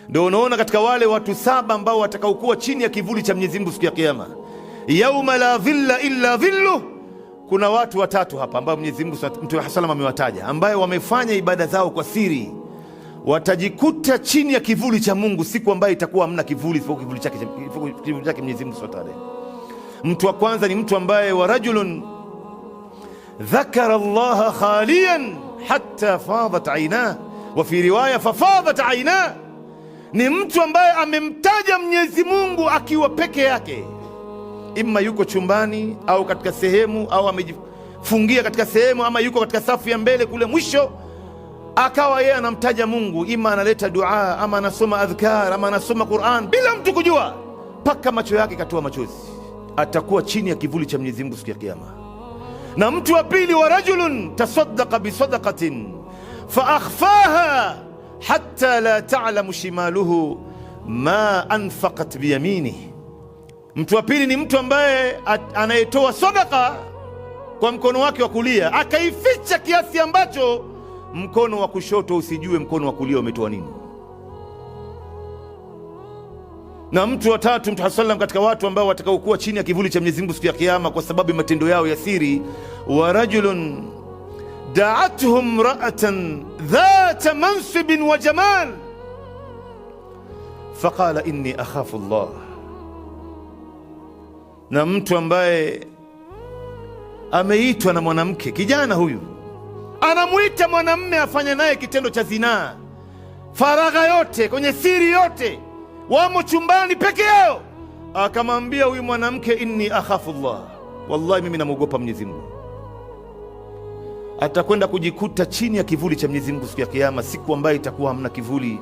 Ndio unaona katika wale watu 7 ambao watakaokuwa chini ya kivuli cha Mwenyezi Mungu siku ya Kiyama, yauma la dhilla illa dhilluh, kuna watu 3 hapa ambao Mwenyezi Mungu Mtume sallam amewataja, ambaye wamefanya ibada zao kwa siri, watajikuta chini ya kivuli cha Mungu siku ambayo itakuwa hamna kivuli isipokuwa kivuli chake Mwenyezi Mungu Subhanahu wa Ta'ala. Mtu wa kwanza ni mtu ambaye wa rajulun dhakara Allah khaliyan hatta fadat aina, wa fi riwaya fafadat aina. Ni mtu ambaye amemtaja Mwenyezi Mungu akiwa peke yake, imma yuko chumbani au katika sehemu, au amejifungia katika sehemu, ama yuko katika safu ya mbele kule mwisho, akawa yeye anamtaja Mungu, ima analeta dua, ama anasoma adhkar, ama anasoma Qur'an bila mtu kujua, paka macho yake katoa machozi, atakuwa chini ya kivuli cha Mwenyezi Mungu siku ya Kiyama. Na mtu wa pili, wa rajulun tasaddaqa bi sadaqatin fa akhfaha hatta la ta'lamu shimaluhu ma anfaqat bi yaminihi. Mtu wa pili ni mtu ambaye anayetoa sadaqa kwa mkono wake wa kulia, akaificha kiasi ambacho mkono wa kushoto usijue mkono wa kulia umetoa nini. Na mtu wa tatu, Mtume sallam, katika watu ambao watakaokuwa chini ya kivuli cha Mwenyezi Mungu siku ya Kiyama kwa sababu ya matendo yao ya siri, wa rajulun da'atuhum ra'atan dhata mansibin wa jamal faqala inni akhafu Allah. Na mtu ambaye ameitwa na mwanamke, kijana huyu anamuita mwanamme afanya naye kitendo cha zinaa, faragha yote, kwenye siri yote, wamo chumbani peke yao, akamwambia huyu mwanamke, inni akhafu Allah, wallahi mimi namuogopa Mwenyezi Mungu. Atakwenda kujikuta chini ya kivuli cha Mwenyezi Mungu siku ya Kiyama, siku ambayo itakuwa hamna kivuli